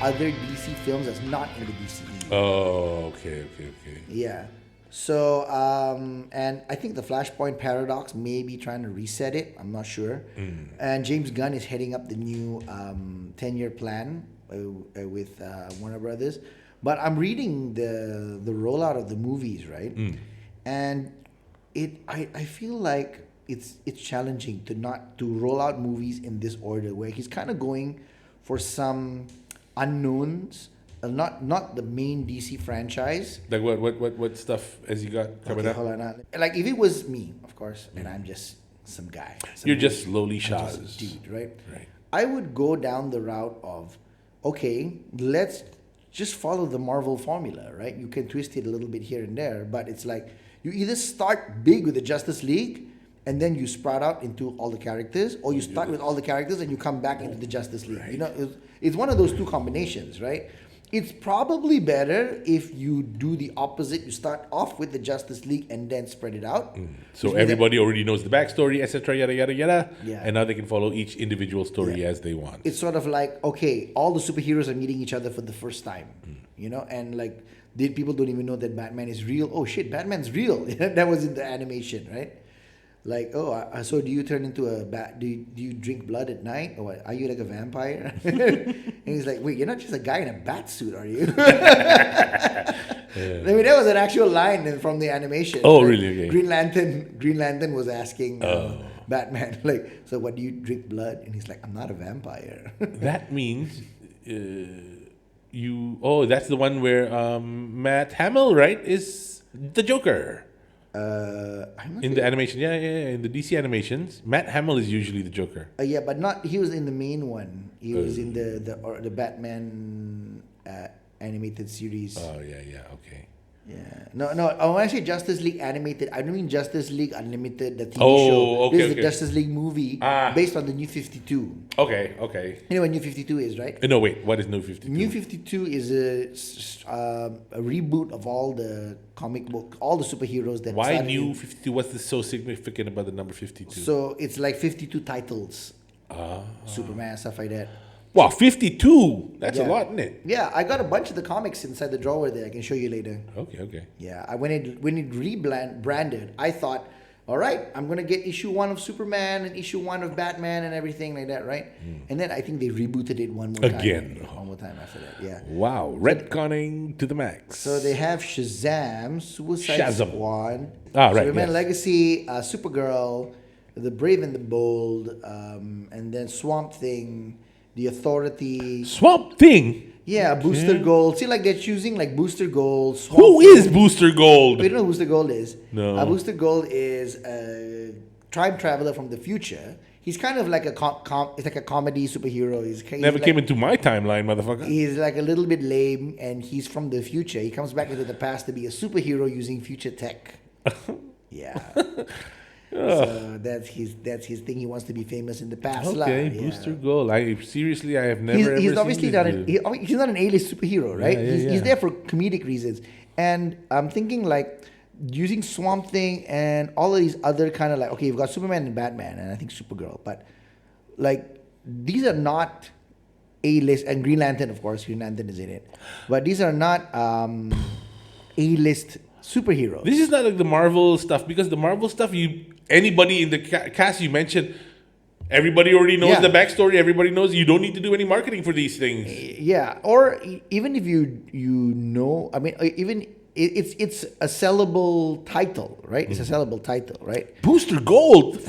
other DC films that's not in the DCE. Oh, okay. Yeah. So, and I think the Flashpoint Paradox may be trying to reset it. I'm not sure. And James Gunn is heading up the new 10-year plan with Warner Brothers. But I'm reading the rollout of the movies, right? And I feel like it's challenging to roll out movies in this order, where he's kind of going for some unknowns. Not the main DC franchise. Like what stuff has you got coming up? Hold on. Like if it was me, of course, and I'm just some guy. You're just slowly I'm Shaz. just a dude, right? Right. I would go down the route of, okay, let's just follow the Marvel formula, right? You can twist it a little bit here and there, but it's like you either start big with the Justice League and then you sprout out into all the characters, or you start with all the characters and you come back into the Justice League. Right. You know, it's one of those two combinations, right? It's probably better if you do the opposite. You start off with the Justice League and then spread it out. So Which means everybody already knows the backstory, etc., yada yada yada. Yeah. And now they can follow each individual story as they want. it's sort of like, okay, all the superheroes are meeting each other for the first time, you know, and like people don't even know that Batman is real. Oh shit, Batman's real. That was in the animation, right? Like, so do you turn into a bat? Do you drink blood at night, or what? Are you like a vampire? And he's like, wait, you're not just a guy in a bat suit, are you? I mean, that was an actual line from the animation. Oh, right? really? Okay. Green Lantern was asking Batman, like, so what, do you drink blood? And he's like, I'm not a vampire. That means that's the one where Matt Hamill, right, is the Joker. I'm not In the animation, yeah. In the DC animations, Matt Hamill is usually the Joker. yeah, but not. He was in the main one. He was in the Batman animated series. Oh, yeah, okay. Yeah. No. When I say Justice League animated, I don't mean Justice League Unlimited, the TV Oh, show. okay, This is okay. the Justice League movie based on the New 52. Okay. You know what New 52 is, right? No, wait, what is New 52? New 52 is a reboot of all the comic book, all the superheroes that. Why started New in- 52? What's so significant about the number 52? So it's like 52 titles. Superman, stuff like that. Wow, 52! That's a Yeah. lot, isn't it? Yeah, I got a bunch of the comics inside the drawer there. I can show you later. Okay. Yeah, when it rebranded, I thought, all right, I'm gonna get issue 1 of Superman and issue 1 of Batman and everything like that, right? And then I think they rebooted it one more time. Again. One more time after that. Yeah. Wow, retconning to the max. So they have Shazam, Suicide Shazam. Squad, Right, Superman yes. Legacy, Supergirl, The Brave and the Bold, and then Swamp Thing, The Authority. Swamp Thing? Yeah, Booster Gold. See, like they're choosing like Booster Gold. Swamp Who Thing. is Booster Gold? We don't know who Booster Gold is. No. Booster Gold is a time traveler from the future. He's kind of like it's like a comedy superhero. He's Never like, came into my timeline, motherfucker. He's like a little bit lame, and he's from the future. He comes back into the past to be a superhero using future tech. Yeah. So that's his thing. He wants to be famous in the past. Okay, Yeah. Booster Gold. I have never He's ever obviously seen not this he's not an A-list superhero, right? Yeah. He's there for comedic reasons. And I'm thinking like using Swamp Thing and all of these other kind of like, okay, you've got Superman and Batman and I think Supergirl, but like these are not A-list, and Green Lantern, of course, Green Lantern is in it. But these are not A-list superheroes. This is not like the Marvel stuff, because the Marvel stuff, anybody in the cast you mentioned, everybody already knows Yeah. the backstory. Everybody knows. You don't need to do any marketing for these things. Yeah, or even if you know, I mean, even it's a sellable title, right? It's a sellable title, right? Booster Gold.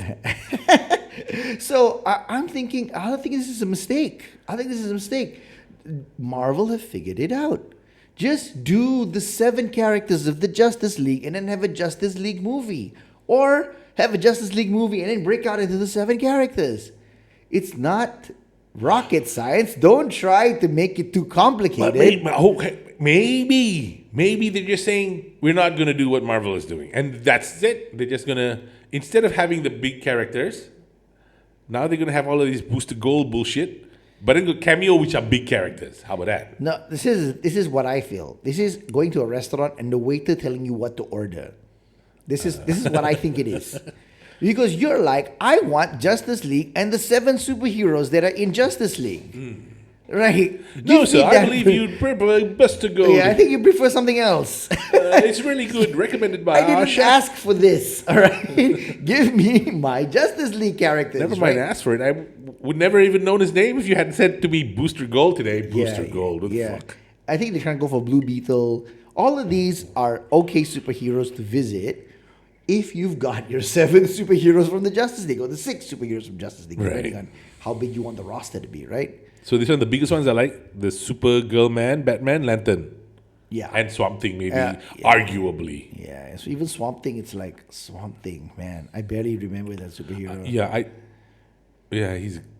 So I'm thinking, I don't think this is a mistake. I think this is a mistake. Marvel have figured it out. Just do the 7 characters of the Justice League and then have a Justice League movie. Or have a Justice League movie and then break out into the 7 characters. It's not rocket science. Don't try to make it too But complicated. maybe they're just saying we're not gonna do what Marvel is doing, and that's it. They're just gonna, instead of having the big characters, now they're gonna have all of these Booster Gold bullshit, but then go cameo, which are big characters. How about that? No, this is what I feel. This is going to a restaurant and the waiter telling you what to order. This is what I think it is. Because you're like, I want Justice League and the 7 superheroes that are in Justice League. Right. No, Give sir, me I that. believe you'd prefer Buster Gold. Yeah, I think you prefer something else. It's really good. Recommended by I didn't Asha. ask for this. All right. Give me my Justice League characters. Never mind, right? ask for it. I would never even known his name if you hadn't said to me Booster Gold today. Booster Gold. What the fuck? I think they're trying to go for Blue Beetle. All of these are okay superheroes to visit if you've got your 7 superheroes from the Justice League or the 6 superheroes from Justice League, depending Right. on how big you want the roster to be, right? So these are the biggest ones I like. The Supergirl Man, Batman, Lantern. Yeah. And Swamp Thing, maybe, Yeah. arguably. Yeah, so even Swamp Thing, it's like Swamp Thing, man. I barely remember that superhero.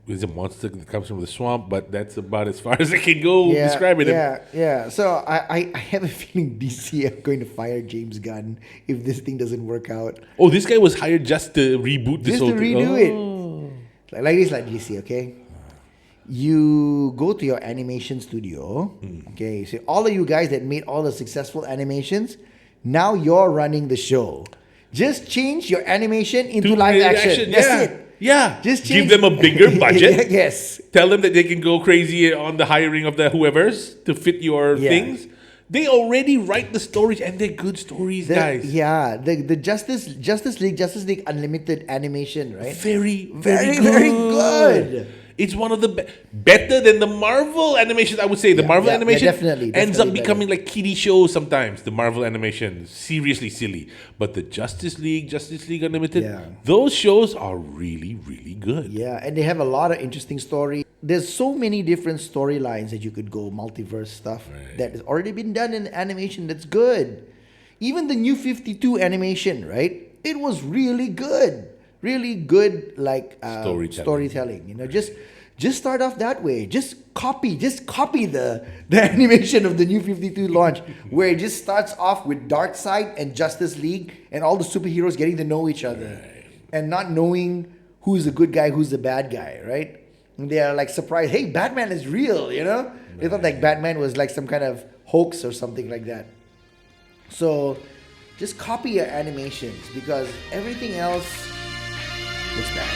He's a monster that comes from the swamp, but that's about as far as I can go describing him. Yeah. So I have a feeling DC are going to fire James Gunn if this thing doesn't work out. Oh, this guy was hired just to reboot this Just whole to thing. redo Oh. it. Like this, like DC, okay? You go to your animation studio, okay? So all of you guys that made all the successful animations, now you're running the show. Just change your animation into To live action. That's yeah. it. Yeah. Just give change- them a bigger budget. Yes. Tell them that they can go crazy on the hiring of the whoever's to fit your Yeah. things. They already write the stories and they're good stories, guys. Yeah, the Justice League Unlimited animation, right? Very, Very, very good. It's one of the better than the Marvel animation. I would say the Marvel yeah, animation definitely ends up better. becoming like kiddie shows sometimes. The Marvel animation, seriously silly. But the Justice League Unlimited, Yeah. those shows are really, really good. Yeah, and they have a lot of interesting story. There's so many different storylines that you could go multiverse stuff that has already been done in animation that's good. Even the new 52 animation, right? It was really good. Really good like storytelling. You know, just start off that way. Just copy the animation of the new 52 launch where it just starts off with Darkseid and Justice League and all the superheroes getting to know each other and not knowing who's the good guy, who's the bad guy, right? And they are like surprised, hey, Batman is real, you know? They thought like Batman was like some kind of hoax or something like that. So just copy your animations because everything else looks bad.